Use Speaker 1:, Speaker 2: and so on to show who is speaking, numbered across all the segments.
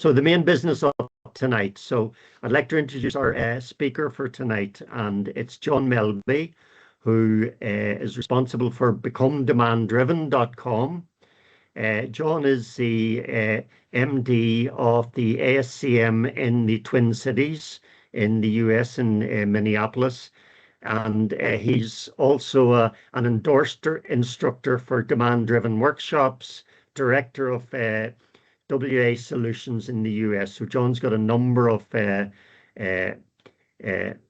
Speaker 1: So the main business of tonight. So I'd like to introduce our speaker for tonight, and it's John Melbye, who is responsible for becomedemandriven.com. John is the MD of the ASCM in the Twin Cities in the US in Minneapolis. And he's also an endorsed instructor for demand-driven workshops, director of WA Solutions in the US. So John's got a number of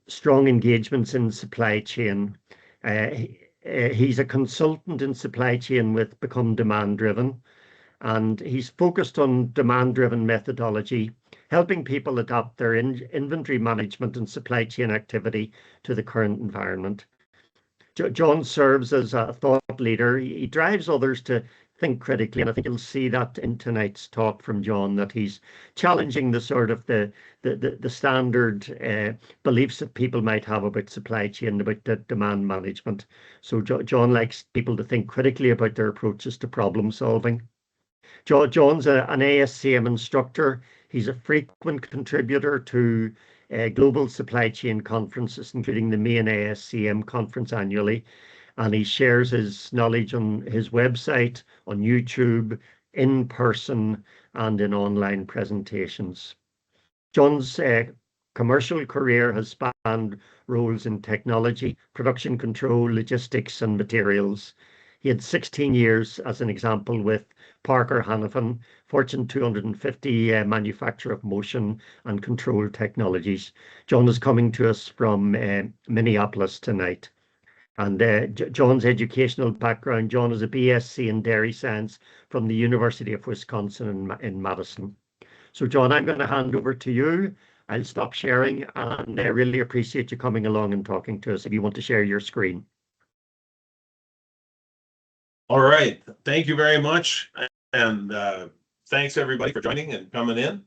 Speaker 1: strong engagements in supply chain. He's a consultant in supply chain with Become Demand Driven, and he's focused on demand-driven methodology, helping people adapt their inventory management and supply chain activity to the current environment. John serves as a thought leader. He drives others to think critically, and I think you'll see that in tonight's talk from John, that he's challenging the sort of the standard beliefs that people might have about supply chain, about the demand management. So John likes people to think critically about their approaches to problem solving. John's an ASCM instructor. He's a frequent contributor to global supply chain conferences, including the main ASCM conference annually. And he shares his knowledge on his website, on YouTube, in person, and in online presentations. John's commercial career has spanned roles in technology, production control, logistics, and materials. He had 16 years, as an example, with Parker Hannifin, Fortune 250 manufacturer of motion and control technologies. John is coming to us from Minneapolis tonight. And John's educational background, John is a BSc in dairy science from the University of Wisconsin in Madison. So John, I'm going to hand over to you. I'll stop sharing, and I really appreciate you coming along and talking to us if you want to share your screen.
Speaker 2: All right, thank you very much. And thanks everybody for joining and coming in.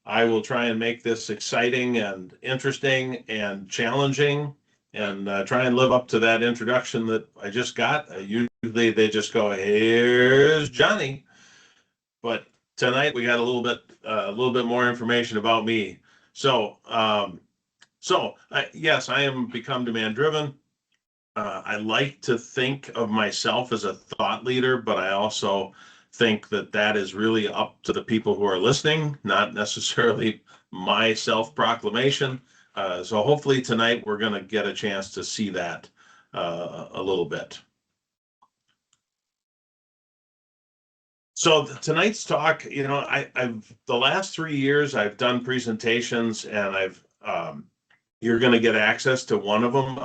Speaker 2: I will try and make this exciting and interesting and challenging, and try and live up to that introduction that I just got. Usually they just go, "Here's Johnny," but tonight we got a little bit more information about me. So, yes, I am Become Demand Driven. I like to think of myself as a thought leader, but I also think that is really up to the people who are listening, not necessarily my self-proclamation. So hopefully tonight we're going to get a chance to see that a little bit. So tonight's talk, I've the last 3 years I've done presentations, and you're going to get access to one of them,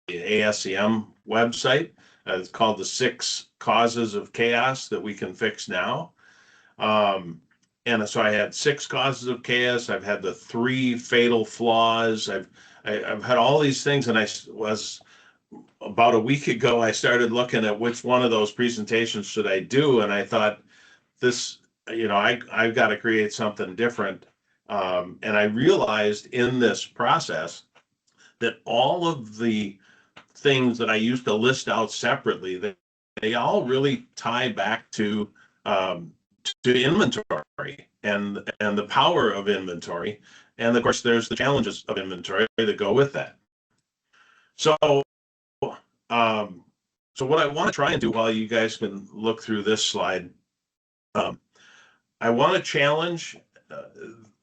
Speaker 2: the ASCM website. It's called the 6 Causes of Chaos That We Can Fix Now. And so I had 6 causes of chaos. I've had the 3 fatal flaws. I've had all these things, and I was about a week ago, I started looking at which one of those presentations should I do, and I thought, this, I've got to create something different. And I realized in this process that all of the things that I used to list out separately, they all really tie back to inventory and the power of inventory, and of course there's the challenges of inventory that go with that. So what I want to try and do, while you guys can look through this slide, I want to challenge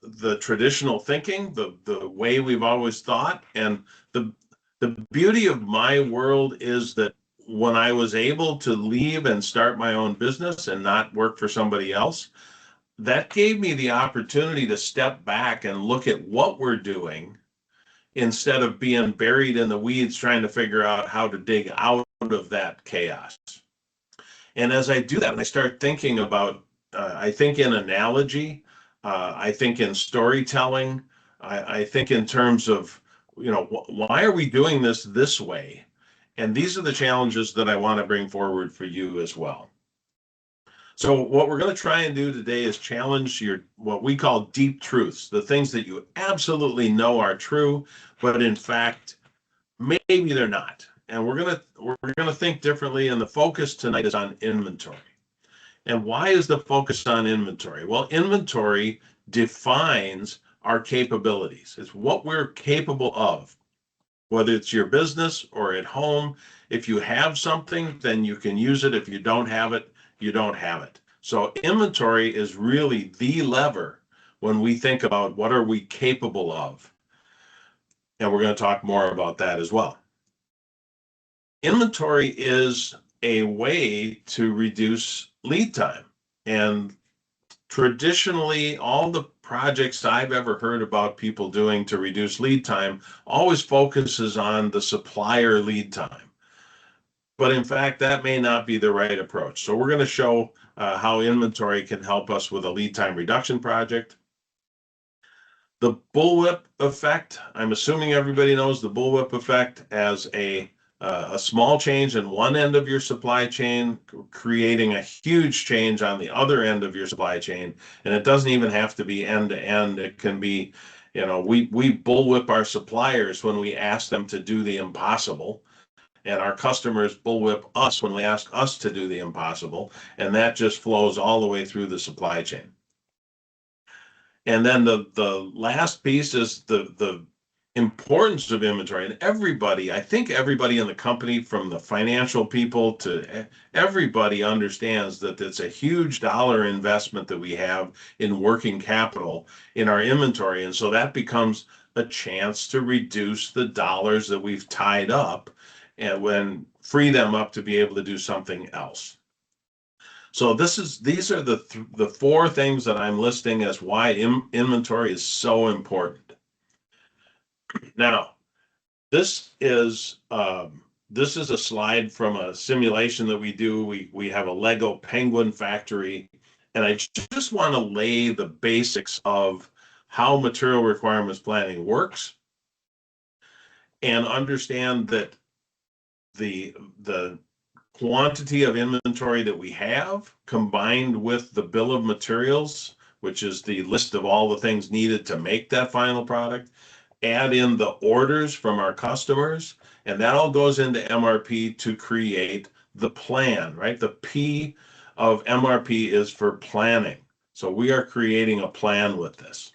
Speaker 2: the traditional thinking, the way we've always thought. And the beauty of my world is that when I was able to leave and start my own business and not work for somebody else, that gave me the opportunity to step back and look at what we're doing, instead of being buried in the weeds trying to figure out how to dig out of that chaos. And as I do that, and I start thinking about, I think in analogy, I think in storytelling, I think in terms of, why are we doing this way? And these are the challenges that I want to bring forward for you as well. So what we're going to try and do today is challenge what we call deep truths, the things that you absolutely know are true, but in fact, maybe they're not. And we're going to think differently, and the focus tonight is on inventory. And why is the focus on inventory? Well, inventory defines our capabilities. It's what we're capable of, whether it's your business or at home. If you have something, then you can use it. If you don't have it, you don't have it. So inventory is really the lever when we think about what are we capable of. And we're going to talk more about that as well. Inventory is a way to reduce lead time. And traditionally, all the projects I've ever heard about people doing to reduce lead time always focuses on the supplier lead time. But in fact, that may not be the right approach. So we're going to show how inventory can help us with a lead time reduction project. The bullwhip effect, I'm assuming everybody knows the bullwhip effect as a small change in one end of your supply chain, creating a huge change on the other end of your supply chain. And it doesn't even have to be end to end. It can be, we bullwhip our suppliers when we ask them to do the impossible. And our customers bullwhip us when we ask us to do the impossible. And that just flows all the way through the supply chain. And then the last piece is the importance of inventory. And everybody, I think everybody in the company, from the financial people to everybody, understands that it's a huge dollar investment that we have in working capital in our inventory. And so that becomes a chance to reduce the dollars that we've tied up and when free them up to be able to do something else. So these are the four things that I'm listing as why inventory is so important. Now, this is a slide from a simulation that we do. We have a Lego penguin factory, and I just want to lay the basics of how material requirements planning works and understand that the quantity of inventory that we have combined with the bill of materials, which is the list of all the things needed to make that final product, add in the orders from our customers, and that all goes into MRP to create the plan, right? The P of MRP is for planning. So we are creating a plan with this.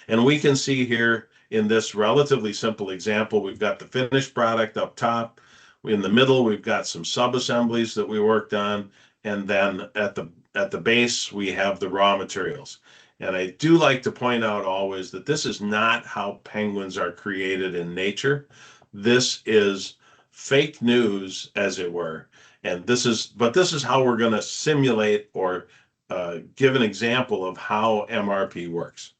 Speaker 2: And we can see here in this relatively simple example, we've got the finished product up top. In the middle, we've got some sub-assemblies that we worked on. And then at the base, we have the raw materials. And I do like to point out always that this is not how penguins are created in nature. This is fake news, as it were. And this is how we're going to simulate or give an example of how MRP works.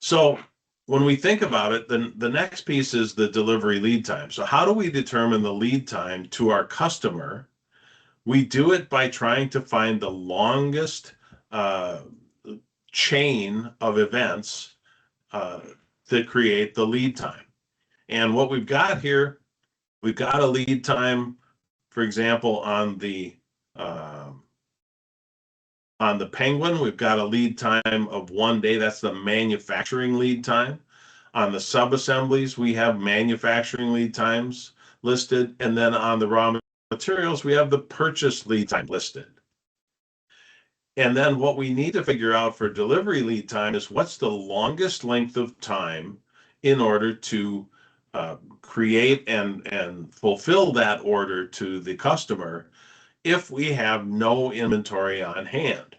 Speaker 2: So when we think about it, then the next piece is the delivery lead time. So how do we determine the lead time to our customer? We do it by trying to find the longest chain of events that create the lead time. And what we've got here, we've got a lead time, for example, on the penguin, we've got a lead time of 1 day. That's the manufacturing lead time. On the sub-assemblies, we have manufacturing lead times listed. And then on the raw materials, we have the purchase lead time listed. And then what we need to figure out for delivery lead time is what's the longest length of time in order to create and fulfill that order to the customer if we have no inventory on hand.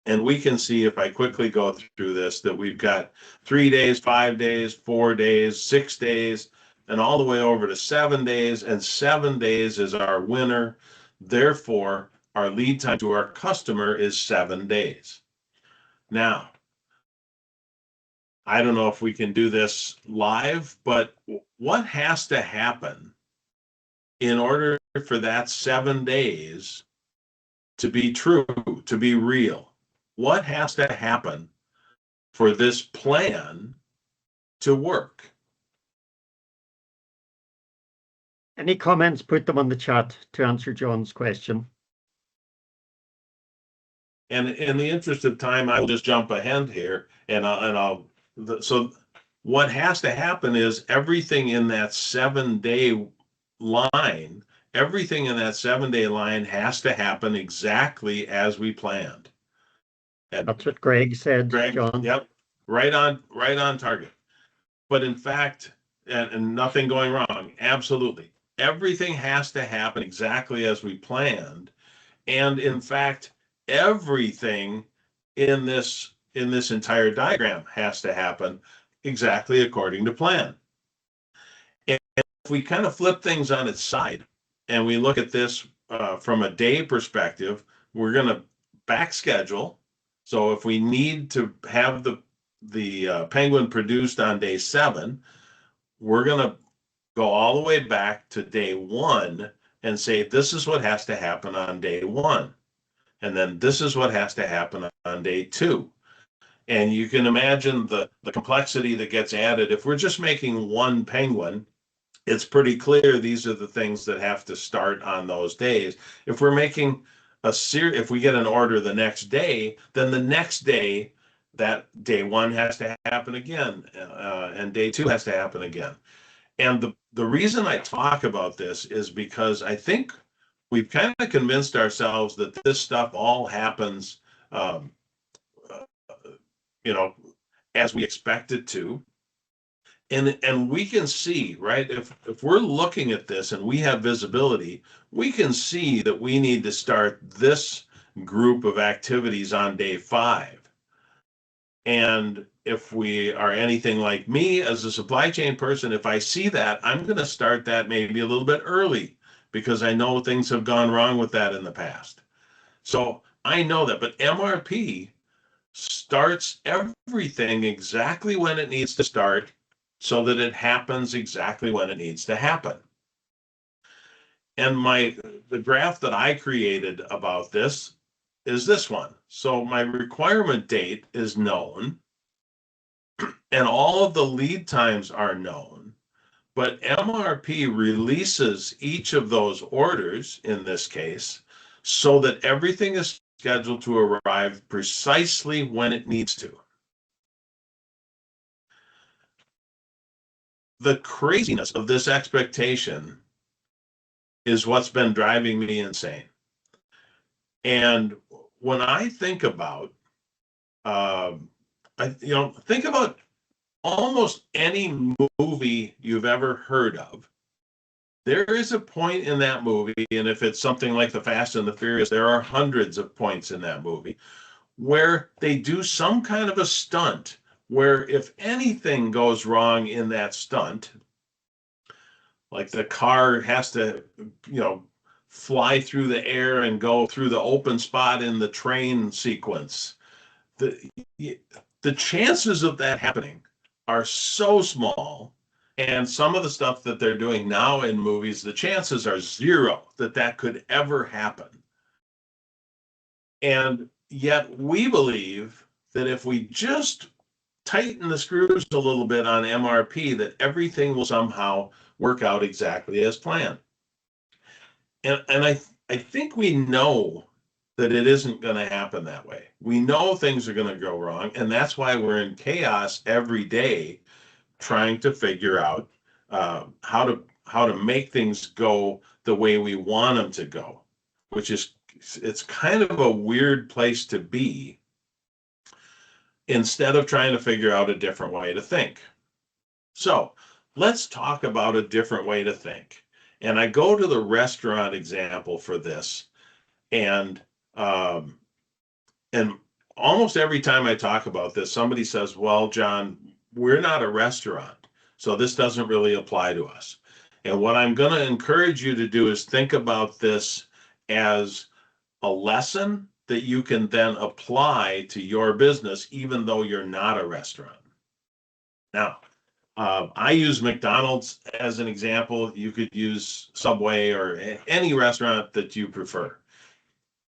Speaker 2: And we can see, if I quickly go through this, that we've got 3 days, 5 days, 4 days, 6 days, and all the way over to 7 days. And 7 days is our winner. Therefore, our lead time to our customer is 7 days. Now, I don't know if we can do this live, but what has to happen in order for that 7 days to be true, to be real? What has to happen for this plan to work?
Speaker 1: Any comments, put them on the chat to answer John's question.
Speaker 2: And in the interest of time, I will just jump ahead here, so what has to happen is everything in that 7 day line, everything in that 7-day line has to happen exactly as we planned. And
Speaker 1: That's what Greg said,
Speaker 2: Greg,
Speaker 1: John.
Speaker 2: yep, right on target. But in fact, and nothing going wrong, absolutely. Everything has to happen exactly as we planned. And in fact, everything in this entire diagram has to happen exactly according to plan. And if we kind of flip things on its side and we look at this from a day perspective, we're going to back schedule. So if we need to have the penguin produced on day 7, we're going to go all the way back to day 1 and say, this is what has to happen on day 1. And then this is what has to happen on day 2. And you can imagine the complexity that gets added. If we're just making one penguin, it's pretty clear these are the things that have to start on those days. If we're making if we get an order the next day, then the next day, that day 1 has to happen again, and day 2 has to happen again. And the reason I talk about this is because I think we've kind of convinced ourselves that this stuff all happens, as we expect it to. And we can see, right, if we're looking at this and we have visibility, we can see that we need to start this group of activities on day 5. And if we are anything like me as a supply chain person, if I see that, I'm going to start that maybe a little bit early because I know things have gone wrong with that in the past. So I know that, but MRP starts everything exactly when it needs to start so that it happens exactly when it needs to happen. And the graph that I created about this is this one. So my requirement date is known and all of the lead times are known, but MRP releases each of those orders in this case so that everything is scheduled to arrive precisely when it needs to. The craziness of this expectation is what's been driving me insane. And when I think about, think about almost any movie you've ever heard of. There is a point in that movie, and if it's something like The Fast and the Furious, there are hundreds of points in that movie where they do some kind of a stunt where if anything goes wrong in that stunt, like the car has to, fly through the air and go through the open spot in the train sequence, the chances of that happening are so small. And some of the stuff that they're doing now in movies, the chances are 0 that that could ever happen. And yet we believe that if we just tighten the screws a little bit on MRP, that everything will somehow work out exactly as planned. And I think we know that it isn't going to happen that way. We know things are going to go wrong, and that's why we're in chaos every day trying to figure out how to make things go the way we want them to go, which is, it's kind of a weird place to be instead of trying to figure out a different way to think. So let's talk about a different way to think. And I go to the restaurant example for this, and almost every time I talk about this, somebody says, well, John, we're not a restaurant, so this doesn't really apply to us. And what I'm going to encourage you to do is think about this as a lesson that you can then apply to your business, even though you're not a restaurant. Now, I use McDonald's as an example. You could use Subway or any restaurant that you prefer.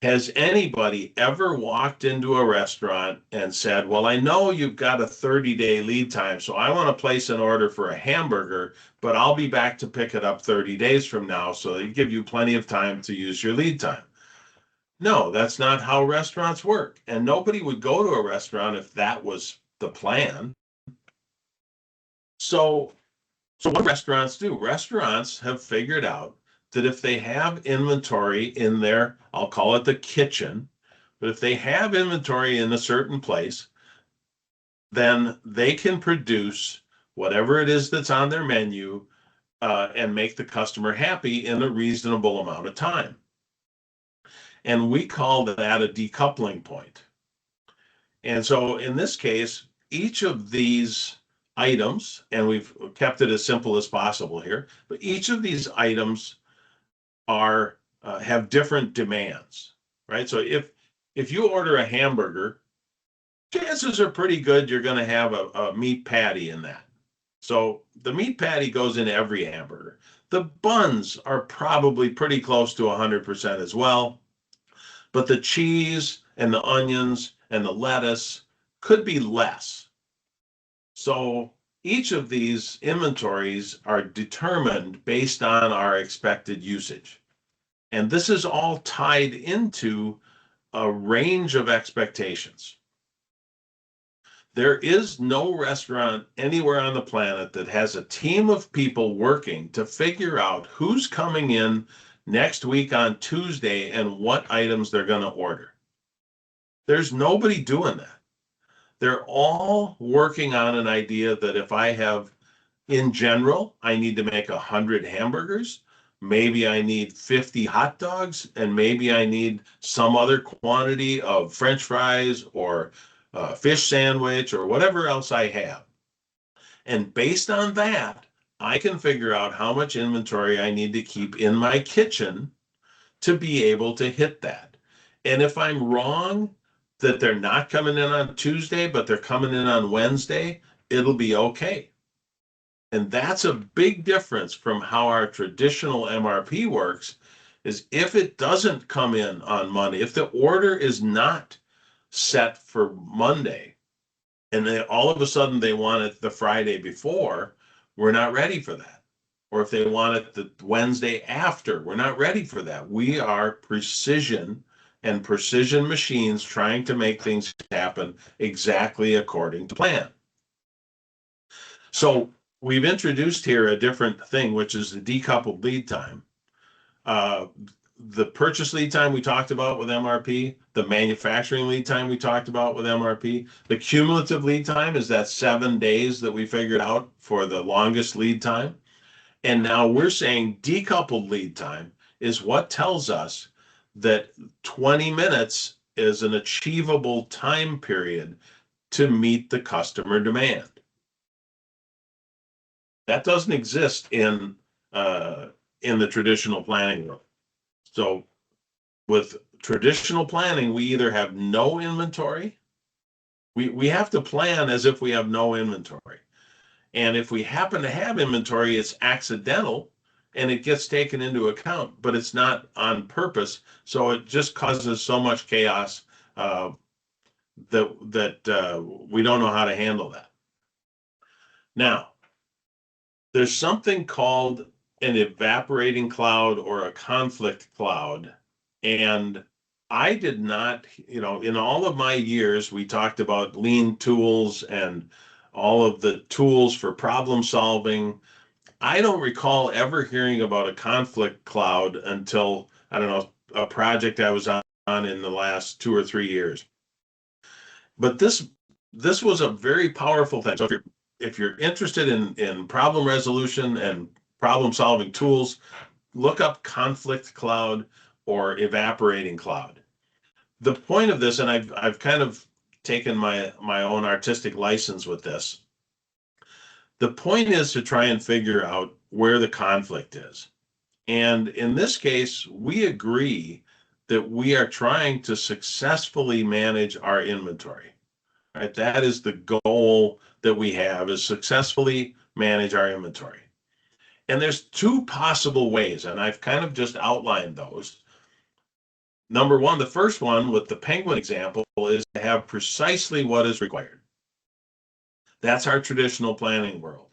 Speaker 2: Has anybody ever walked into a restaurant and said, well, I know you've got a 30-day lead time, so I want to place an order for a hamburger, but I'll be back to pick it up 30 days from now, so they give you plenty of time to use your lead time? No, that's not how restaurants work. And nobody would go to a restaurant if that was the plan. So what do restaurants do? Restaurants have figured out that if they have inventory in their, I'll call it the kitchen, but if they have inventory in a certain place, then they can produce whatever it is that's on their menu and make the customer happy in a reasonable amount of time. And we call that a decoupling point. And so in this case, each of these items, and we've kept it as simple as possible here, but each of these items are have different demands, right? So if you order a hamburger, chances are pretty good you're going to have a meat patty in that. So the meat patty goes in every hamburger. The buns are probably pretty close to 100% as well, but the cheese and the onions and the lettuce could be less. So each of these inventories are determined based on our expected usage. And this is all tied into a range of expectations. There is no restaurant anywhere on the planet that has a team of people working to figure out who's coming in next week on Tuesday and what items they're going to order. There's nobody doing that. They're all working on an idea that if I have, in general, I need to make 100 hamburgers, maybe I need 50 hot dogs, and maybe I need some other quantity of French fries or fish sandwich or whatever else I have. And based on that, I can figure out how much inventory I need to keep in my kitchen to be able to hit that. And if I'm wrong that they're not coming in on Tuesday, but they're coming in on Wednesday, it'll be okay. And that's a big difference from how our traditional MRP works, is if it doesn't come in on Monday, if the order is not set for Monday, and then all of a sudden they want it the Friday before, we're not ready for that. Or if they want it the Wednesday after, we're not ready for that. We are precision machines trying to make things happen exactly according to plan. So we've introduced here a different thing, which is the decoupled lead time. The purchase lead time we talked about with MRP, the manufacturing lead time we talked about with MRP, the cumulative lead time is that 7 days that we figured out for the longest lead time. And now we're saying decoupled lead time is what tells us that 20 minutes is an achievable time period to meet the customer demand. That doesn't exist in the traditional planning world. So with traditional planning, we either have no inventory, we have to plan as if we have no inventory. And if we happen to have inventory, it's accidental and it gets taken into account, but it's not on purpose. So it just causes so much chaos that we don't know how to handle that. Now, there's something called an evaporating cloud or a conflict cloud. And I did not, in all of my years, we talked about lean tools and all of the tools for problem solving. I don't recall ever hearing about a conflict cloud until, I don't know, a project I was on in the last 2 or 3 years. But this was a very powerful thing. So if you're interested in problem resolution and problem solving tools, look up conflict cloud or evaporating cloud. The point of this, and I've kind of taken my own artistic license with this. The point is to try and figure out where the conflict is. And in this case, we agree that we are trying to successfully manage our inventory. Right? That is the goal that we have, is successfully manage our inventory. And there's 2 possible ways, and I've kind of just outlined those. Number one, the first one with the penguin example is to have precisely what is required. That's our traditional planning world.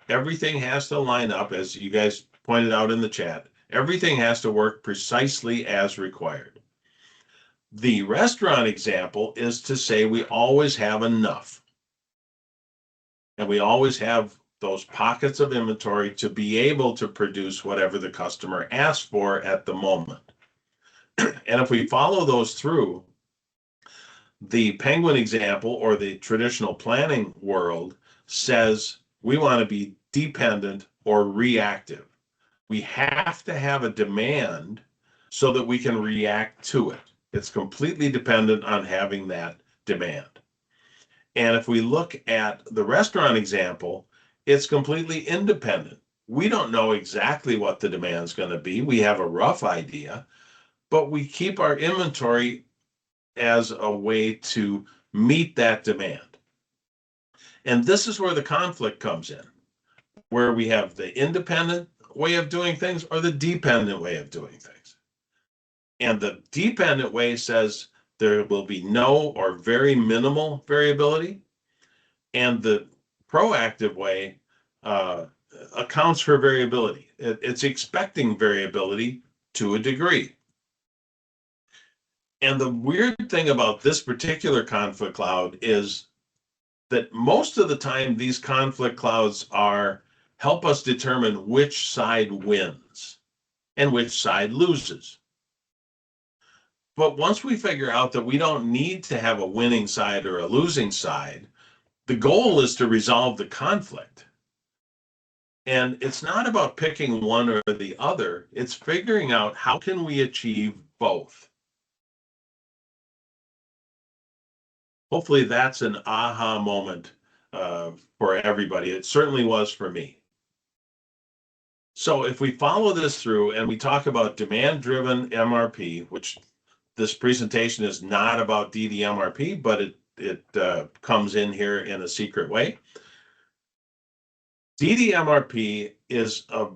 Speaker 2: Everything has to line up, as you guys pointed out in the chat. Everything has to work precisely as required. The restaurant example is to say we always have enough. And we always have those pockets of inventory to be able to produce whatever the customer asks for at the moment. And if we follow those through, the penguin example or the traditional planning world says we want to be dependent or reactive. We have to have a demand so that we can react to it. It's completely dependent on having that demand. And if we look at the restaurant example, it's completely independent. We don't know exactly what the demand is going to be. We have a rough idea, but we keep our inventory as a way to meet that demand. And this is where the conflict comes in, where we have the independent way of doing things or the dependent way of doing things. And the dependent way says there will be no or very minimal variability. And the proactive way accounts for variability. It's expecting variability to a degree. And the weird thing about this particular conflict cloud is that most of the time these conflict clouds help us determine which side wins and which side loses. But once we figure out that we don't need to have a winning side or a losing side, the goal is to resolve the conflict. And it's not about picking one or the other. It's figuring out how can we achieve both. Hopefully that's an aha moment for everybody. It certainly was for me. So if we follow this through and we talk about demand-driven MRP, which this presentation is not about DDMRP, but it comes in here in a secret way. DDMRP is a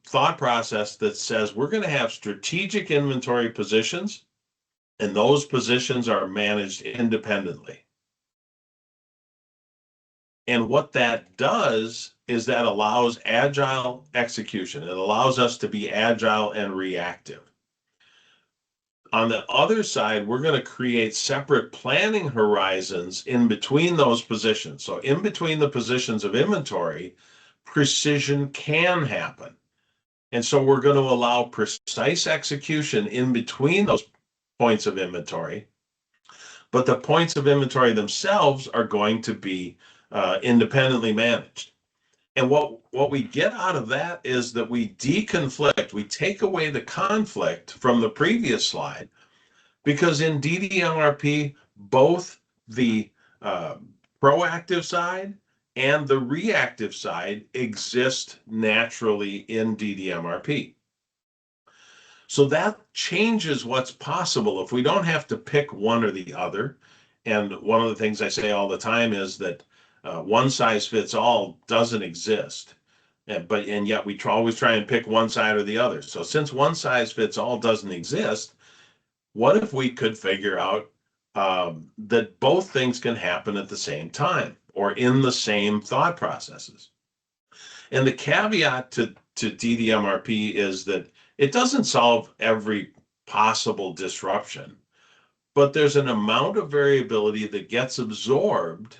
Speaker 2: thought process that says we're going to have strategic inventory positions, and those positions are managed independently. And what that does is that allows agile execution. It allows us to be agile and reactive. On the other side, we're going to create separate planning horizons in between those positions. So in between the positions of inventory, precision can happen. And so we're going to allow precise execution in between those points of inventory. But the points of inventory themselves are going to be independently managed. And what we get out of that is that we deconflict, we take away the conflict from the previous slide, because in DDMRP, both the proactive side and the reactive side exist naturally in DDMRP. So that changes what's possible if we don't have to pick one or the other. And one of the things I say all the time is that one size fits all doesn't exist. And yet we always try and pick one side or the other. So since one size fits all doesn't exist, what if we could figure out that both things can happen at the same time or in the same thought processes? And the caveat to DDMRP is that it doesn't solve every possible disruption, but there's an amount of variability that gets absorbed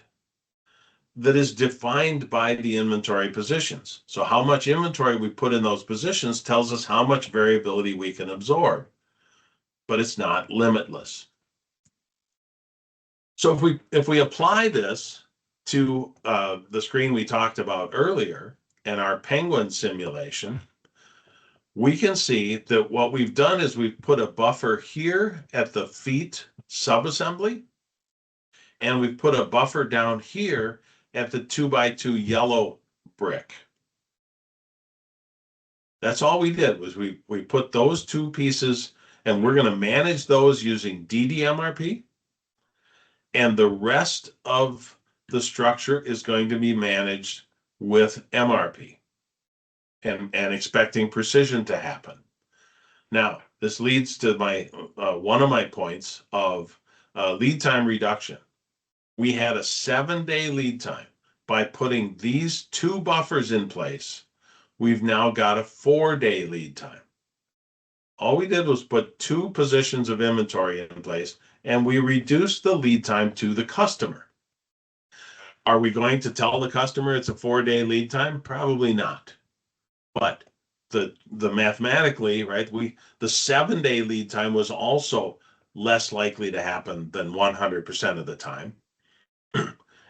Speaker 2: that is defined by the inventory positions. So how much inventory we put in those positions tells us how much variability we can absorb, but it's not limitless. So if we apply this to the screen we talked about earlier and our penguin simulation, we can see that what we've done is we've put a buffer here at the feet subassembly, and we've put a buffer down here at the 2x2 yellow brick. That's all we did was we put those two pieces, and we're going to manage those using DDMRP, and the rest of the structure is going to be managed with MRP and expecting precision to happen. Now, this leads to my one of my points of lead time reduction. We had a 7-day lead time. By putting these two buffers in place, we've now got a 4-day lead time. All we did was put two positions of inventory in place, and we reduced the lead time to the customer. Are we going to tell the customer it's a 4-day lead time? Probably not. But the mathematically, right, the 7-day lead time was also less likely to happen than 100% of the time.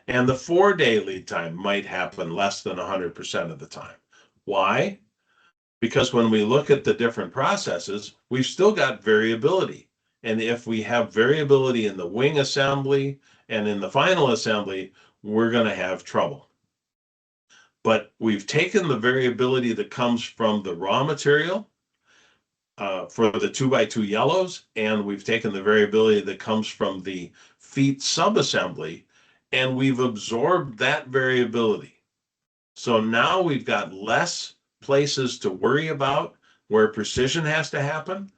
Speaker 2: And the 4-day lead time might happen less than 100% of the time. Why? Because when we look at the different processes, we've still got variability. And if we have variability in the wing assembly and in the final assembly, we're going to have trouble. But we've taken the variability that comes from the raw material for the 2x2 yellows, and we've taken the variability that comes from the feet subassembly, and we've absorbed that variability. So now we've got less places to worry about where precision has to happen,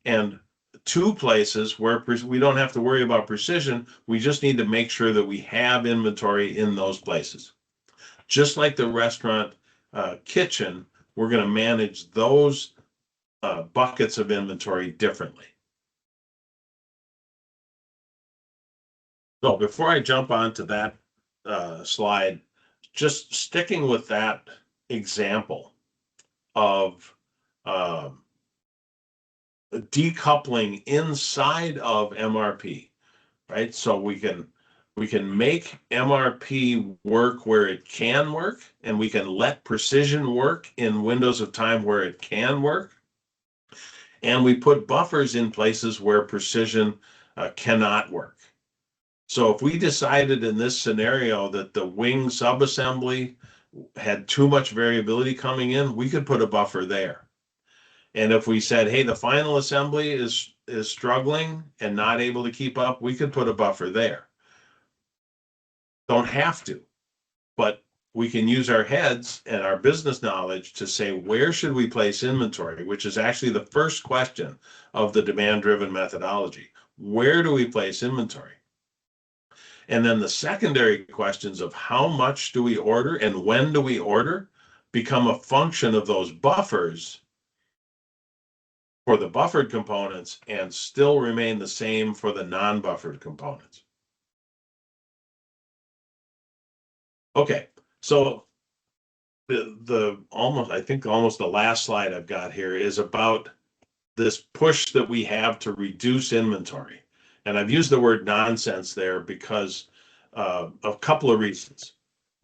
Speaker 2: and 2 places where we don't have to worry about precision. We just need to make sure that we have inventory in those places. Just like the restaurant kitchen, we're going to manage those buckets of inventory differently. So before I jump onto that slide, just sticking with that example of decoupling inside of MRP, right? So we can make MRP work where it can work, and we can let precision work in windows of time where it can work. And we put buffers in places where precision cannot work. So if we decided in this scenario that the wing subassembly had too much variability coming in, we could put a buffer there. And if we said, hey, the final assembly is struggling and not able to keep up, we could put a buffer there. Don't have to, but we can use our heads and our business knowledge to say, where should we place inventory, which is actually the first question of the demand-driven methodology. Where do we place inventory? And then the secondary questions of how much do we order and when do we order become a function of those buffers for the buffered components and still remain the same for the non-buffered components. Okay, so I think almost the last slide I've got here is about this push that we have to reduce inventory. And I've used the word nonsense there because of a couple of reasons.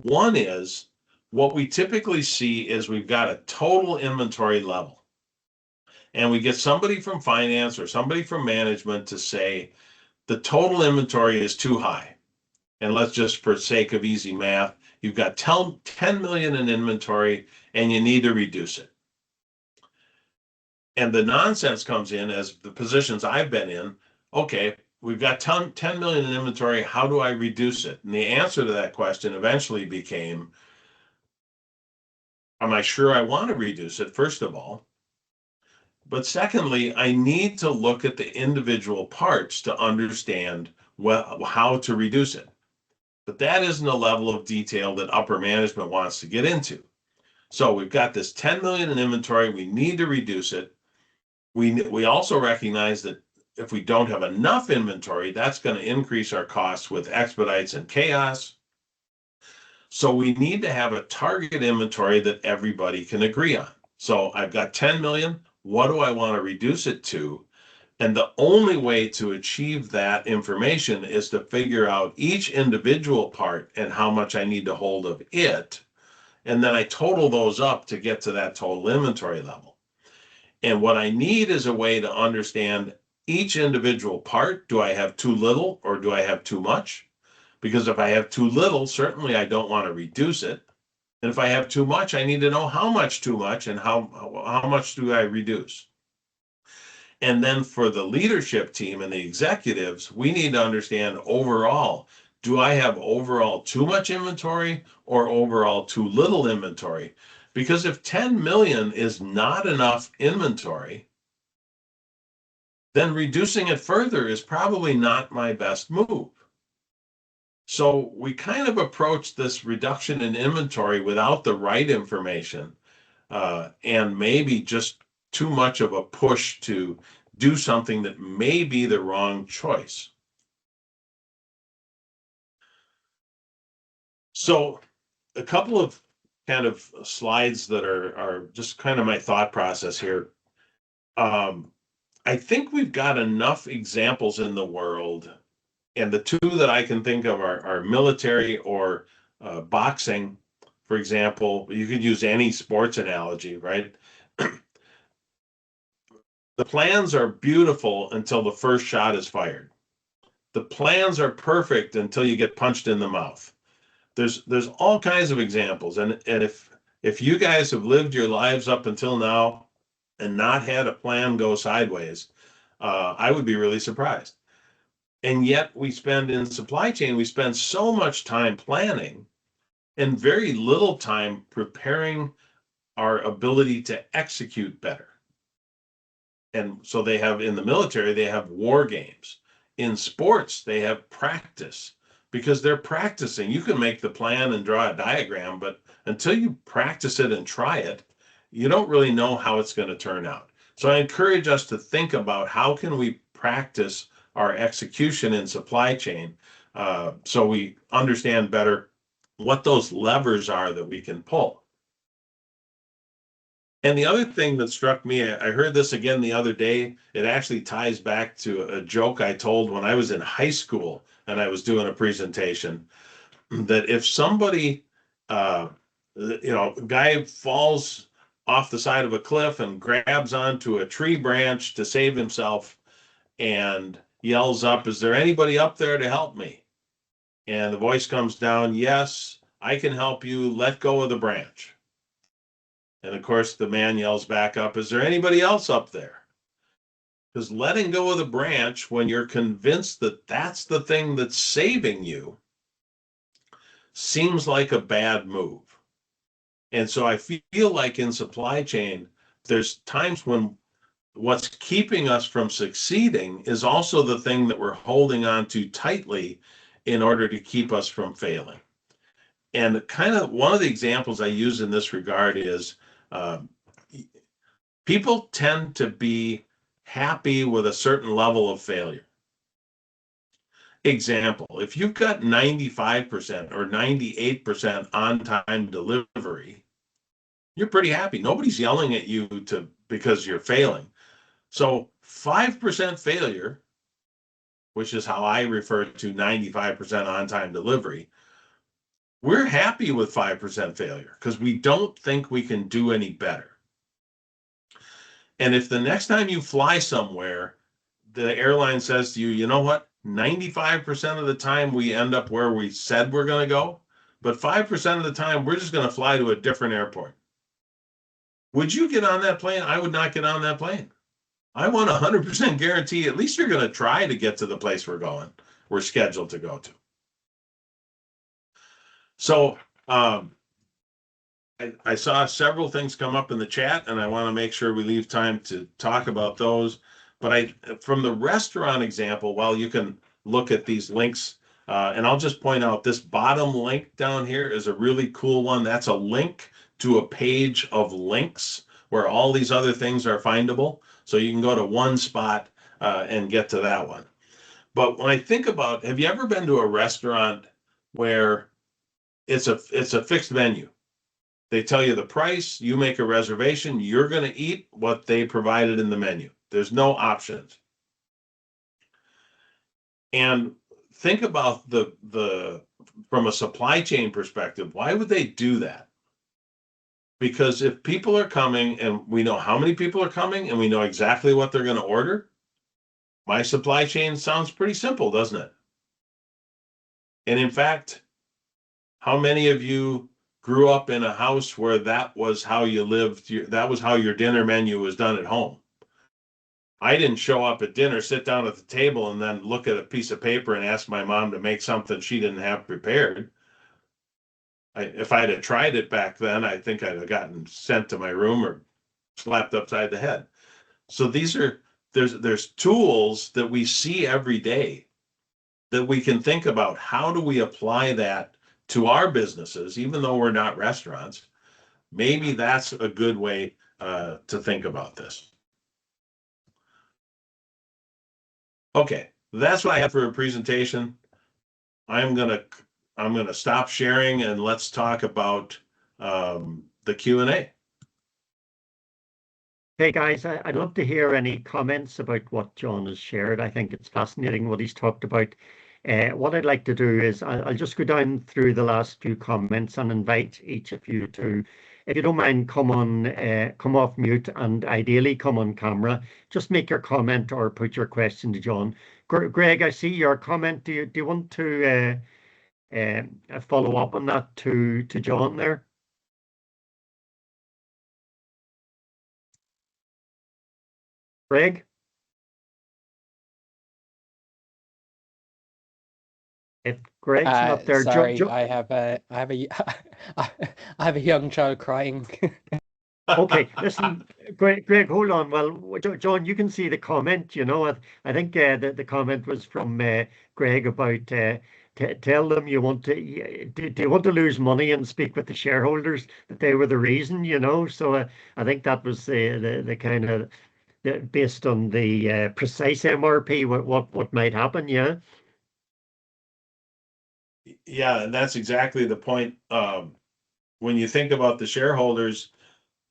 Speaker 2: One is what we typically see is we've got a total inventory level. And we get somebody from finance or somebody from management to say the total inventory is too high. And let's just, for sake of easy math, you've got 10 million in inventory and you need to reduce it. And the nonsense comes in as the positions I've been in. Okay, we've got 10 million in inventory. How do I reduce it? And the answer to that question eventually became, am I sure I want to reduce it, first of all? But secondly, I need to look at the individual parts to understand how to reduce it. But that isn't a level of detail that upper management wants to get into. So we've got this 10 million in inventory. We need to reduce it. We also recognize that if we don't have enough inventory, that's going to increase our costs with expedites and chaos. So we need to have a target inventory that everybody can agree on. So I've got 10 million. What do I want to reduce it to? And the only way to achieve that information is to figure out each individual part and how much I need to hold of it. And then I total those up to get to that total inventory level. And what I need is a way to understand each individual part. Do I have too little or do I have too much? Because if I have too little, certainly I don't want to reduce it. And if I have too much, I need to know how much too much and how much do I reduce. And then for the leadership team and the executives, we need to understand overall, do I have overall too much inventory or overall too little inventory? Because if 10 million is not enough inventory, then reducing it further is probably not my best move. So we kind of approach this reduction in inventory without the right information and maybe just too much of a push to do something that may be the wrong choice. So a couple of kind of slides that are just kind of my thought process here. I think we've got enough examples in the world, and the two that I can think of are military or boxing. For example, you could use any sports analogy, right? The plans are beautiful until the first shot is fired. The plans are perfect until you get punched in the mouth. There's all kinds of examples, and if you guys have lived your lives up until now and not had a plan go sideways, I would be really surprised. And yet we spend in supply chain, we spend so much time planning and very little time preparing our ability to execute better. And so they have, in the military, they have war games. In sports, they have practice because they're practicing. You can make the plan and draw a diagram, but until you practice it and try it, you don't really know how it's going to turn out. So I encourage us to think about how can we practice our execution in supply chain, so we understand better what those levers are that we can pull. And the other thing that struck me, I heard this again the other day. It actually ties back to a joke I told when I was in high school and I was doing a presentation, that if somebody, a guy falls off the side of a cliff and grabs onto a tree branch to save himself and yells up, "Is there anybody up there to help me?" And the voice comes down, "Yes, I can help you. Let go of the branch." And of course, the man yells back up, "Is there anybody else up there?" Because letting go of the branch when you're convinced that that's the thing that's saving you seems like a bad move. And so I feel like in supply chain, there's times when what's keeping us from succeeding is also the thing that we're holding on to tightly in order to keep us from failing. And kind of one of the examples I use in this regard is, people tend to be happy with a certain level of failure. Example, if you've got 95% or 98% on-time delivery, you're pretty happy. Nobody's yelling at you because you're failing. So 5% failure, which is how I refer to 95% on-time delivery, we're happy with 5% failure because we don't think we can do any better. And if the next time you fly somewhere, the airline says to you, "You know what? 95% of the time we end up where we said we're going to go, but 5% of the time we're just going to fly to a different airport." Would you get on that plane? I would not get on that plane. I want 100% guarantee at least you're going to try to get to the place we're scheduled to go to. So I saw several things come up in the chat, and I want to make sure we leave time to talk about those. But from the restaurant example, while you can look at these links, and I'll just point out this bottom link down here is a really cool one. That's a link to a page of links where all these other things are findable. So you can go to one spot and get to that one. But when I think about, have you ever been to a restaurant where it's a fixed menu? They tell you the price, you make a reservation, you're going to eat what they provided in the menu. There's no options. And think about from a supply chain perspective, why would they do that? Because if people are coming and we know how many people are coming and we know exactly what they're going to order, my supply chain sounds pretty simple, doesn't it? And in fact, how many of you grew up in a house where that was how you lived? That was how your dinner menu was done at home. I didn't show up at dinner, sit down at the table, and then look at a piece of paper and ask my mom to make something she didn't have prepared. If I'd have tried it back then, I think I'd have gotten sent to my room or slapped upside the head. So there's tools that we see every day that we can think about. How do we apply that to our businesses, even though we're not restaurants? Maybe that's a good way to think about this. Okay, that's what I have for a presentation. I'm going to I'm going to stop sharing and let's talk about the Q&A.
Speaker 1: Hey guys, I'd love to hear any comments about what John has shared. I think it's fascinating what he's talked about. What I'd like to do is I'll just go down through the last few comments and invite each of you to, if you don't mind, come off mute and ideally come on camera. Just make your comment or put your question to John. Greg, I see your comment. Do you want to follow up on that to John there? Greg? If Greg's not there,
Speaker 3: Sorry, I have a I have a young child crying.
Speaker 1: Okay, listen, Greg, hold on. Well, John, you can see the comment. I think the comment was from Greg about tell them you want to do you want to lose money and speak with the shareholders that they were the reason. So I think that was the kind of based on the precise MRP what might happen. Yeah.
Speaker 2: Yeah, and that's exactly the point. When you think about the shareholders,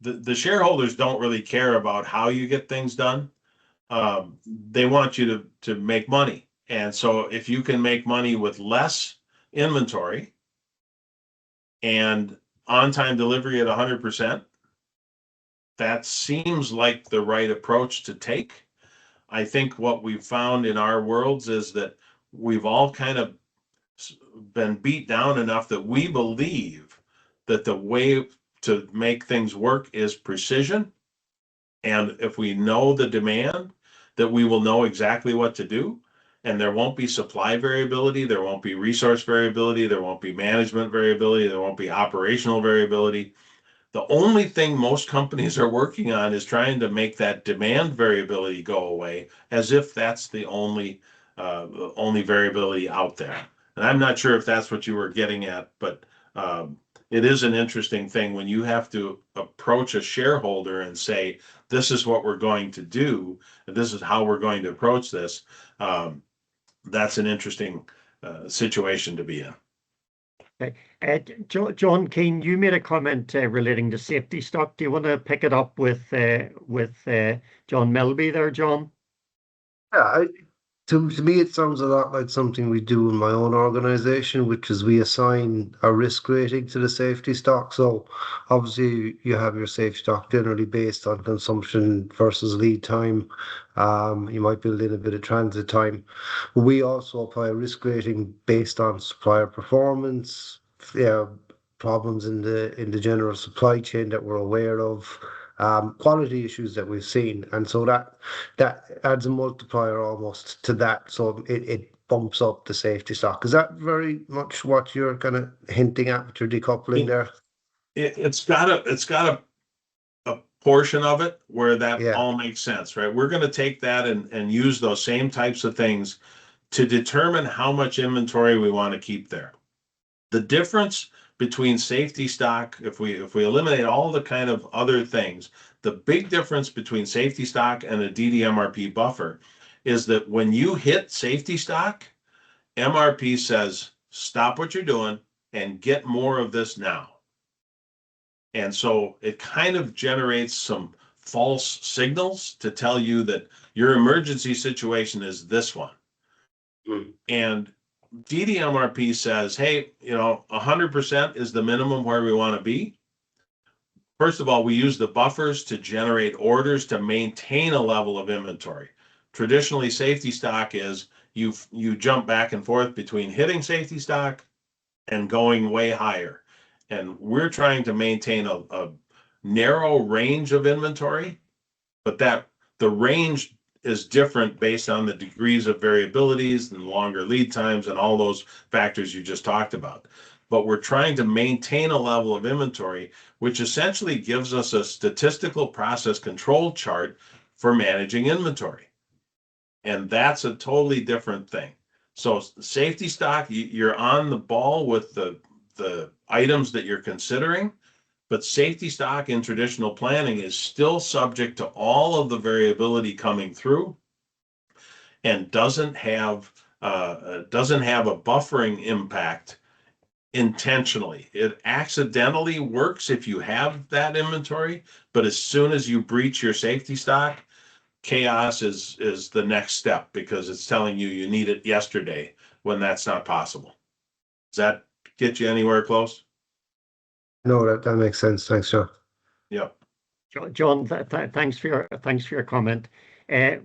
Speaker 2: the shareholders don't really care about how you get things done. They want you to make money. And so if you can make money with less inventory and on-time delivery at 100%, that seems like the right approach to take. I think what we've found in our worlds is that we've all kind of been beat down enough that we believe that the way to make things work is precision. And if we know the demand, that we will know exactly what to do. And there won't be supply variability. There won't be resource variability. There won't be management variability. There won't be operational variability. The only thing most companies are working on is trying to make that demand variability go away, as if that's the only variability out there. And I'm not sure if that's what you were getting at, but it is an interesting thing when you have to approach a shareholder and say, this is what we're going to do, and this is how we're going to approach this. That's an interesting situation to be in.
Speaker 1: Okay. John Keane, you made a comment relating to safety stock. Do you want to pick it up with John Melbye there, John?
Speaker 4: Yeah, to me, it sounds a lot like something we do in my own organization, which is we assign a risk rating to the safety stock. So obviously, you have your safety stock generally based on consumption versus lead time. You might be a little bit of transit time. We also apply a risk rating based on supplier performance, problems in the general supply chain that we're aware of, quality issues that we've seen, and so that adds a multiplier almost to that, so it bumps up the safety stock. Is that very much what you're kind of hinting at with your decoupling there?
Speaker 2: It's got a portion of it where that all makes sense, right? We're going to take that and use those same types of things to determine how much inventory we want to keep there. The difference between safety stock, if we eliminate all the kind of other things, the big difference between safety stock and a DDMRP buffer is that when you hit safety stock, MRP says, stop what you're doing and get more of this now. And so it kind of generates some false signals to tell you that your emergency situation is this one. And DDMRP says, hey, 100% is the minimum where we want to be. First of all, we use the buffers to generate orders to maintain a level of inventory. Traditionally, safety stock is you jump back and forth between hitting safety stock and going way higher. And we're trying to maintain a narrow range of inventory, but that the range is different based on the degrees of variabilities and longer lead times and all those factors you just talked about. But we're trying to maintain a level of inventory, which essentially gives us a statistical process control chart for managing inventory. And that's a totally different thing. So safety stock, you're on the ball with the items that you're considering, but safety stock in traditional planning is still subject to all of the variability coming through and doesn't have a buffering impact intentionally. It accidentally works if you have that inventory, but as soon as you breach your safety stock, chaos is the next step because it's telling you you need it yesterday when that's not possible. Does that get you anywhere close?
Speaker 4: No, that makes sense. Thanks, John.
Speaker 2: Yep.
Speaker 1: John, thanks for your comment.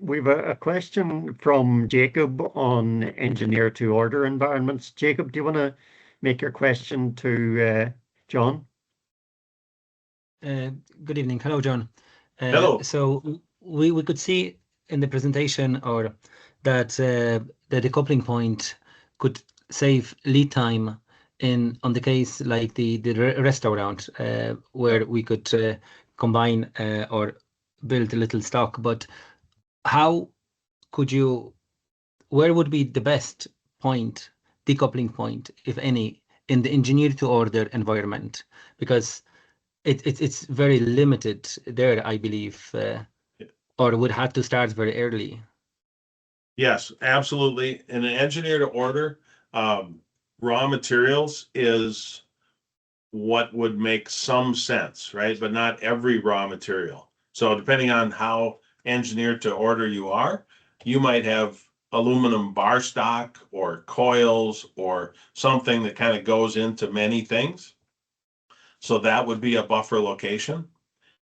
Speaker 1: We've a question from Jacob on engineer to order environments. Jacob, do you want to make your question to John?
Speaker 3: Good evening. Hello, John.
Speaker 2: Hello.
Speaker 3: So we could see in the presentation or that the decoupling point could save lead time on the case like the restaurant where we could combine or build a little stock. But how could where would be the best point, decoupling point, if any, in the engineer to order environment? Because it's very limited there, I believe, or would have to start very early.
Speaker 2: Yes, absolutely. In an engineer to order, raw materials is what would make some sense, right? But not every raw material. So depending on how engineered to order you are, you might have aluminum bar stock or coils or something that kind of goes into many things. So that would be a buffer location.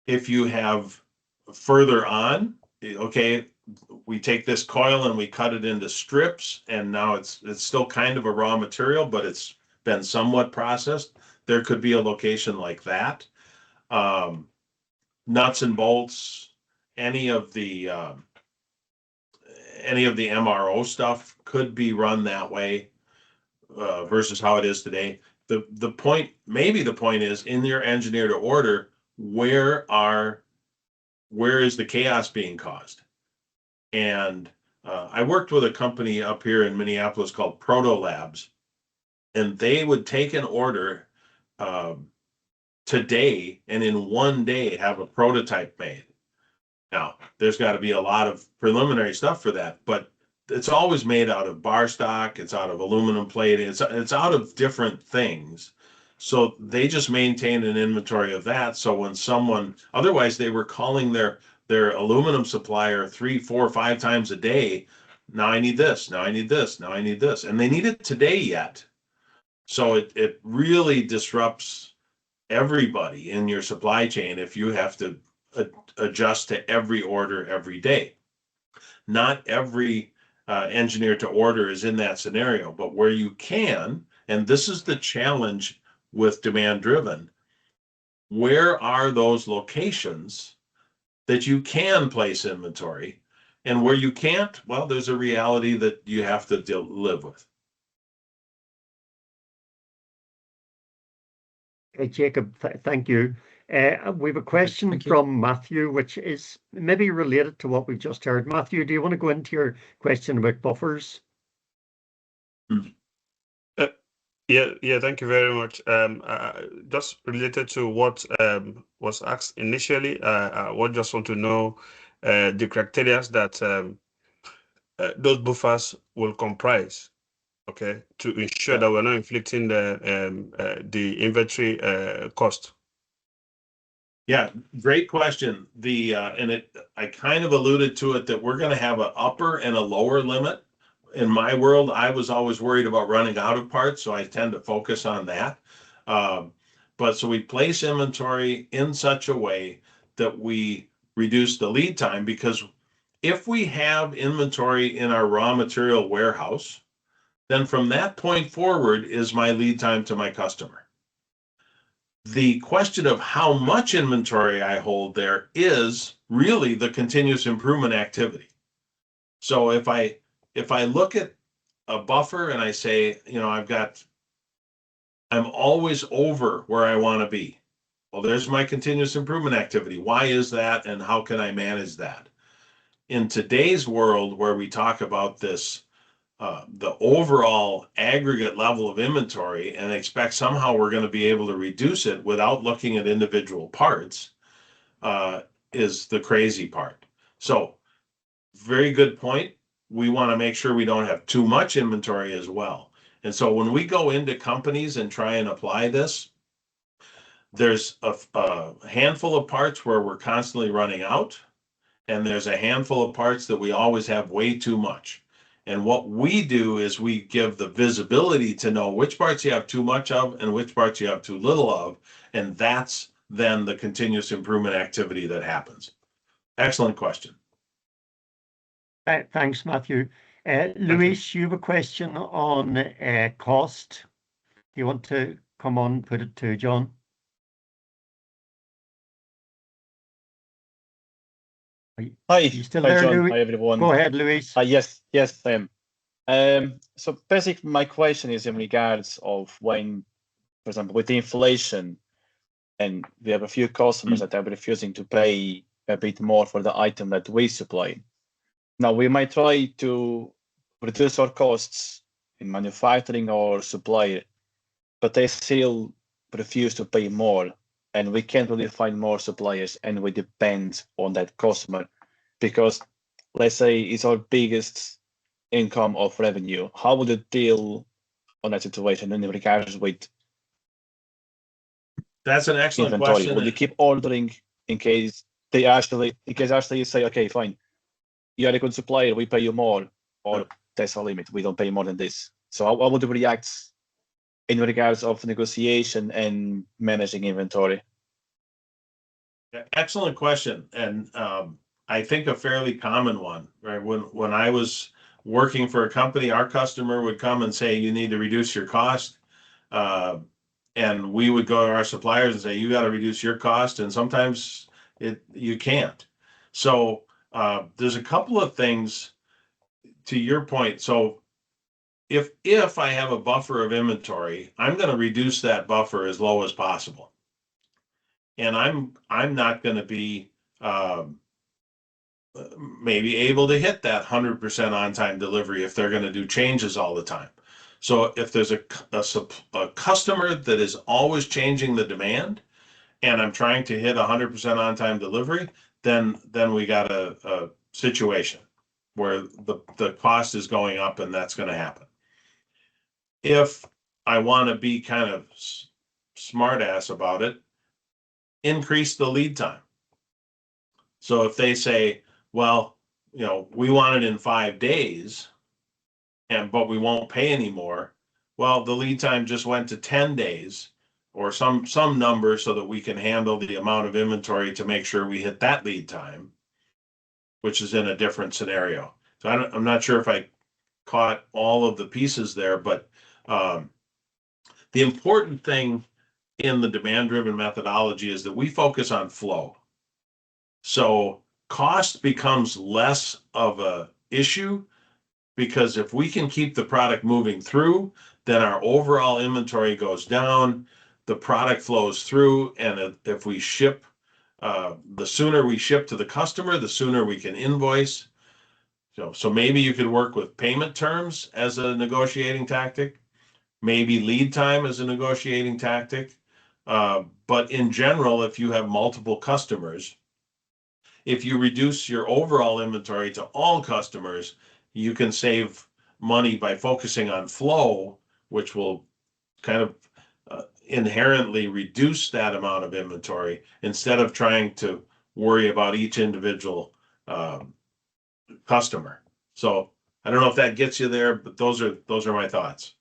Speaker 2: If you have further on, okay, we take this coil and we cut it into strips, and now it's still kind of a raw material, but it's been somewhat processed. There could be a location like that. Nuts and bolts, any of the MRO stuff could be run that way versus how it is today. The point is in your engineer to order, where is the chaos being caused? And I worked with a company up here in Minneapolis called Proto Labs, and they would take an order today and in one day have a prototype made. Now, there's got to be a lot of preliminary stuff for that, but it's always made out of bar stock, it's out of aluminum plating, it's out of different things. So they just maintained an inventory of that. So when otherwise they were calling their aluminum supplier 3, 4, 5 times a day. Now I need this, now I need this, now I need this. And they need it today yet. So it really disrupts everybody in your supply chain if you have to adjust to every order every day. Not every engineer to order is in that scenario, but where you can, and this is the challenge with demand driven, where are those locations that you can place inventory, and where you can't, well, there's a reality that you have to live with.
Speaker 1: Okay, Jacob, thank you. We have a question from Matthew, which is maybe related to what we've just heard. Matthew, do you want to go into your question about buffers?
Speaker 5: Yeah, thank you very much. Just related to what was asked initially, I would just want to know the criteria that those buffers will comprise, okay, to ensure that we're not inflicting the inventory cost.
Speaker 2: Yeah, great question. I kind of alluded to it that we're going to have an upper and a lower limit. In my world, I was always worried about running out of parts, so I tend to focus on that. But so we place inventory in such a way that we reduce the lead time, because if we have inventory in our raw material warehouse, then from that point forward is my lead time to my customer. The question of how much inventory I hold there is really the continuous improvement activity. So if I look at a buffer and I say, I'm always over where I want to be. Well, there's my continuous improvement activity. Why is that, and how can I manage that? In today's world, where we talk about this, the overall aggregate level of inventory, and expect somehow we're going to be able to reduce it without looking at individual parts, is the crazy part. So, very good point. We want to make sure we don't have too much inventory as well. And so when we go into companies and try and apply this, there's a handful of parts where we're constantly running out, and there's a handful of parts that we always have way too much. And what we do is we give the visibility to know which parts you have too much of and which parts you have too little of. And that's then the continuous improvement activity that happens. Excellent question.
Speaker 1: Thanks, Matthew. Luis, you have a question on cost. Do you want to come on, put it to John?
Speaker 6: Hi,
Speaker 1: you still
Speaker 6: hi
Speaker 1: there,
Speaker 6: John.
Speaker 1: Louis?
Speaker 6: Hi everyone.
Speaker 1: Go ahead, Luis.
Speaker 6: Yes, I am. So basically, my question is in regards of when, for example, with the inflation, and we have a few customers that are refusing to pay a bit more for the item that we supply. Now we might try to reduce our costs in manufacturing or supply, but they still refuse to pay more, and we can't really find more suppliers, and we depend on that customer because, let's say, it's our biggest income of revenue. How would you deal on that situation in regards with
Speaker 2: That's an excellent
Speaker 6: inventory?
Speaker 2: question.
Speaker 6: Will you keep ordering in case actually say, okay, fine, you're a good supplier, we pay you more, or that's our limit, we don't pay more than this? So how would you react in regards of negotiation and managing inventory?
Speaker 2: Excellent question, and I think a fairly common one, right? When I was working for a company, our customer would come and say, you need to reduce your cost. And we would go to our suppliers and say, you got to reduce your cost. And sometimes you can't. So there's a couple of things to your point. So if I have a buffer of inventory, I'm going to reduce that buffer as low as possible. And I'm not going to be maybe able to hit that 100% on-time delivery if they're going to do changes all the time. So if there's a customer that is always changing the demand, and I'm trying to hit 100% on-time delivery, then we got a situation where the cost is going up, and that's going to happen. If I want to be kind of smart ass about it, increase the lead time. So if they say, well, we want it in 5 days, but we won't pay anymore. Well, the lead time just went to 10 days or some number so that we can handle the amount of inventory to make sure we hit that lead time, which is in a different scenario. So I'm not sure if I caught all of the pieces there, but the important thing in the demand-driven methodology is that we focus on flow. So cost becomes less of a issue, because if we can keep the product moving through, then our overall inventory goes down, the product flows through, and if we ship, the sooner we ship to the customer, the sooner we can invoice. So maybe you could work with payment terms as a negotiating tactic, maybe lead time as a negotiating tactic. But in general, if you have multiple customers, if you reduce your overall inventory to all customers, you can save money by focusing on flow, which will kind of inherently reduce that amount of inventory instead of trying to worry about each individual customer. So I don't know if that gets you there, but those are my thoughts.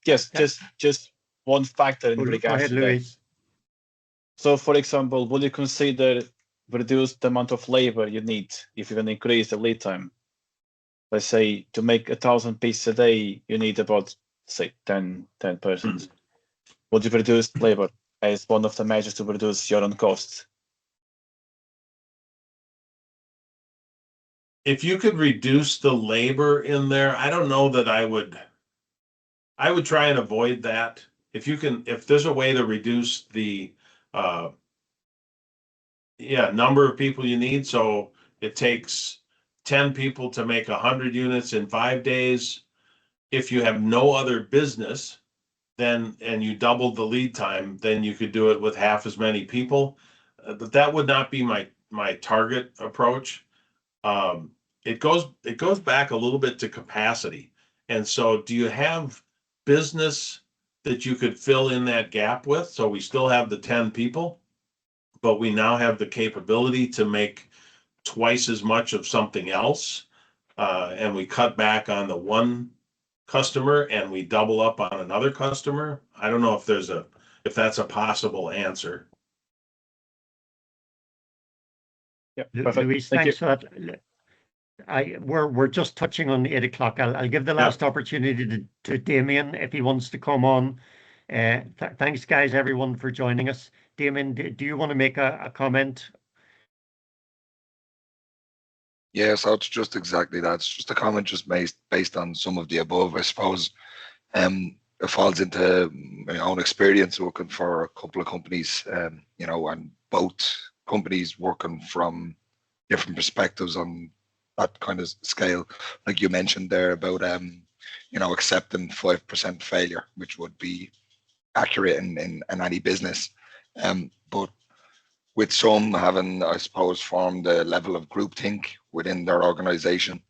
Speaker 6: Yes, just one factor in regards to
Speaker 1: Louis.
Speaker 6: that. So, for example, would you consider reduce the amount of labor you need if you can increase the lead time? Let's say to make 1,000 pieces a day, you need about, say, 10 persons. Would you reduce labor as one of the measures to reduce your own costs?
Speaker 2: If you could reduce the labor in there, I don't know that I would try and avoid that. If there's a way to reduce the number of people you need, so it takes 10 people to make 100 units in 5 days. If you have no other business, and you doubled the lead time, then you could do it with half as many people. But that would not be my target approach. It goes back a little bit to capacity. And so do you have business that you could fill in that gap with? So we still have the 10 people, but we now have the capability to make twice as much of something else. And we cut back on the one customer and we double up on another customer. I don't know if that's a possible answer.
Speaker 6: Yeah, perfect.
Speaker 1: Luis,
Speaker 6: Thank you.
Speaker 1: thanks for that. We're just touching on 8 o'clock. I'll give the last opportunity to Damien if he wants to come on. Thanks, guys, everyone, for joining us. Damien, do you want to make a comment?
Speaker 7: Yeah, so it's just exactly that. It's just a comment just based on some of the above, I suppose. It falls into my own experience working for a couple of companies, you know, and both companies working from different perspectives on that kind of scale. Like you mentioned there about, you know, accepting 5% failure, which would be accurate in any business. But with some having, I suppose, formed a level of groupthink within their organization,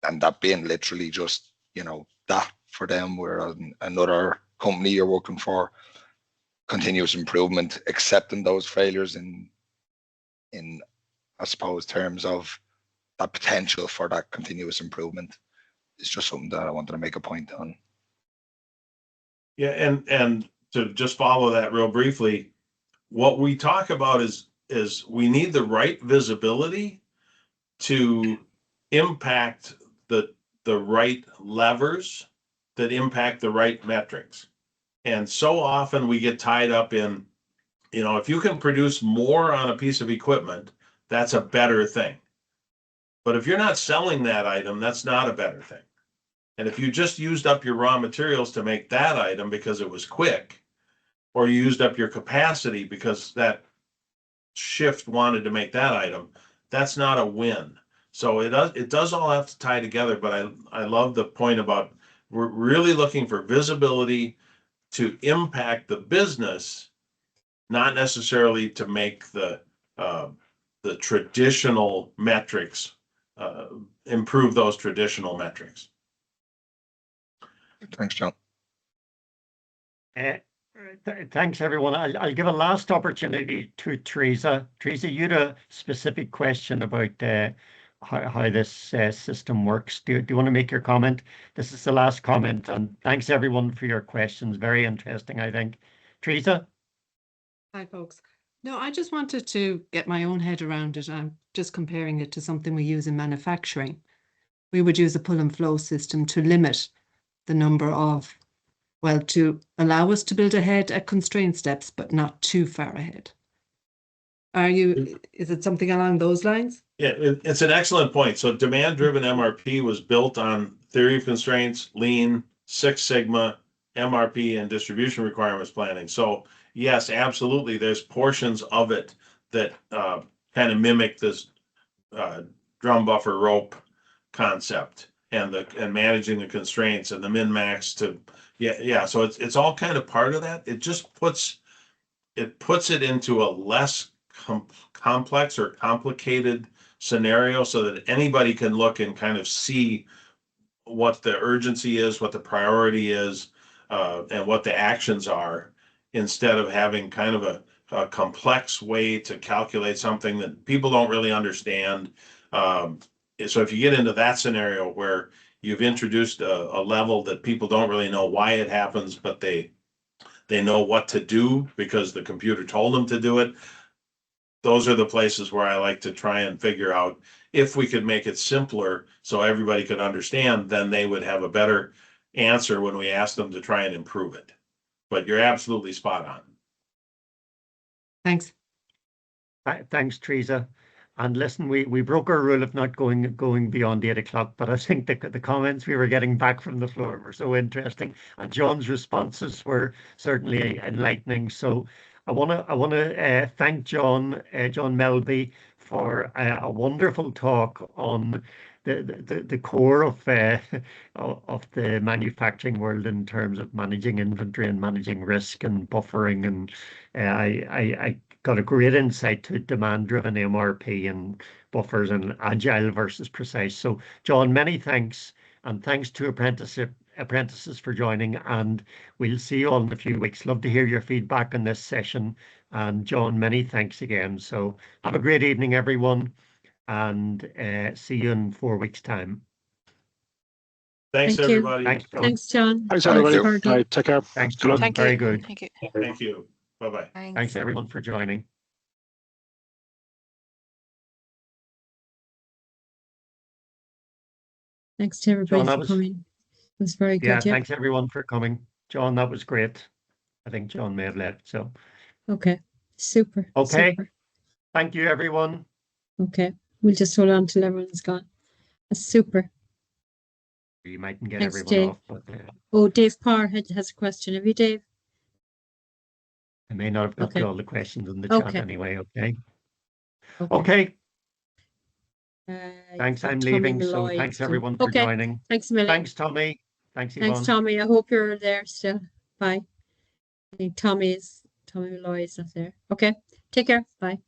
Speaker 7: and that being literally just, you know, that for them, where another company you're working for, continuous improvement, accepting those failures in I suppose terms of that potential for that continuous improvement is just something that I wanted to make a point on.
Speaker 2: Yeah, and to just follow that real briefly, what we talk about is we need the right visibility to impact the right levers that impact the right metrics. And so often we get tied up in, you know, if you can produce more on a piece of equipment, that's a better thing. But if you're not selling that item, that's not a better thing. And if you just used up your raw materials to make that item because it was quick, or you used up your capacity because that shift wanted to make that item, that's not a win. So it does all have to tie together, but I love the point about we're really looking for visibility to impact the business, not necessarily to make the traditional metrics, improve those traditional metrics.
Speaker 7: Thanks, John.
Speaker 1: Thanks, everyone. I'll give a last opportunity to Teresa. Teresa, you had a specific question about how this system works. Do you want to make your comment? This is the last comment, and thanks everyone for your questions. Very interesting, I think. Teresa?
Speaker 8: Hi, folks. No, I just wanted to get my own head around it. I'm just comparing it to something we use in manufacturing. We would use a pull and flow system to limit the number of, well, to allow us to build ahead at constraint steps, but not too far ahead. Is it something along those lines?
Speaker 2: Yeah, it's an excellent point. So demand-driven MRP was built on theory of constraints, lean, Six Sigma, MRP, and distribution requirements planning. So yes, absolutely, there's portions of it that kind of mimic this drum buffer rope concept and managing the constraints and the min-max to so it's all kind of part of that. It just puts it into a less complex or complicated scenario so that anybody can look and kind of see what the urgency is, what the priority is, and what the actions are, instead of having kind of a complex way to calculate something that people don't really understand. So if you get into that scenario where you've introduced a level that people don't really know why it happens, but they know what to do because the computer told them to do it, those are the places where I like to try and figure out if we could make it simpler so everybody could understand, then they would have a better answer when we ask them to try and improve it. But you're absolutely spot on.
Speaker 8: Thanks.
Speaker 1: Thanks, Teresa. And listen, we broke our rule of not going beyond 8 o'clock, but I think the comments we were getting back from the floor were so interesting, and John's responses were certainly enlightening. So I want to thank John Melbye for a wonderful talk on the core of the manufacturing world in terms of managing inventory and managing risk and buffering, and I got a great insight to demand-driven MRP and buffers and agile versus precise. So, John, many thanks, And thanks to apprentices for joining, and we'll see you all in a few weeks. Love to hear your feedback on this session. And John, many thanks again. So have a great evening, everyone, and see you in 4 weeks' time.
Speaker 2: Thanks,
Speaker 9: Thank you.
Speaker 2: everybody.
Speaker 1: Thanks, John.
Speaker 9: Thanks, John.
Speaker 10: Thanks, everybody.
Speaker 9: Fergal.
Speaker 10: All right, take care.
Speaker 1: Thanks,
Speaker 10: Good luck.
Speaker 1: John.
Speaker 11: Thank
Speaker 1: Very
Speaker 11: you.
Speaker 1: good.
Speaker 11: Thank you.
Speaker 2: Thank you. Bye-bye.
Speaker 1: Thanks, everyone, for joining.
Speaker 9: Thanks to everybody
Speaker 1: John, that
Speaker 9: for
Speaker 1: was-
Speaker 9: coming. It was very
Speaker 1: Yeah,
Speaker 9: good. Yeah.
Speaker 1: thanks, everyone, for coming. John, that was great. I think John may have left, so.
Speaker 9: Okay. Super.
Speaker 1: Okay.
Speaker 9: Super.
Speaker 1: Thank you, everyone.
Speaker 9: Okay. We'll just hold on till everyone's gone. That's super.
Speaker 1: You mightn't get
Speaker 9: Thanks,
Speaker 1: everyone
Speaker 9: Dave.
Speaker 1: off, but
Speaker 9: Oh, Dave Parr has a question. Have you, Dave?
Speaker 1: I may not have got
Speaker 9: Okay.
Speaker 1: to all the questions in the
Speaker 9: Okay.
Speaker 1: chat anyway, okay?
Speaker 9: Okay.
Speaker 1: Okay,
Speaker 9: Uh,
Speaker 1: thanks, I'm
Speaker 9: Tommy
Speaker 1: leaving, so
Speaker 9: Malloy
Speaker 1: thanks,
Speaker 9: still.
Speaker 1: everyone, for
Speaker 9: Okay.
Speaker 1: joining.
Speaker 9: Thanks a million.
Speaker 1: Thanks, Tommy. Thanks, Yvonne.
Speaker 9: Thanks, Tommy. I hope you're there still. Bye. I think Tommy Malloy is not there. Okay. Take care. Bye.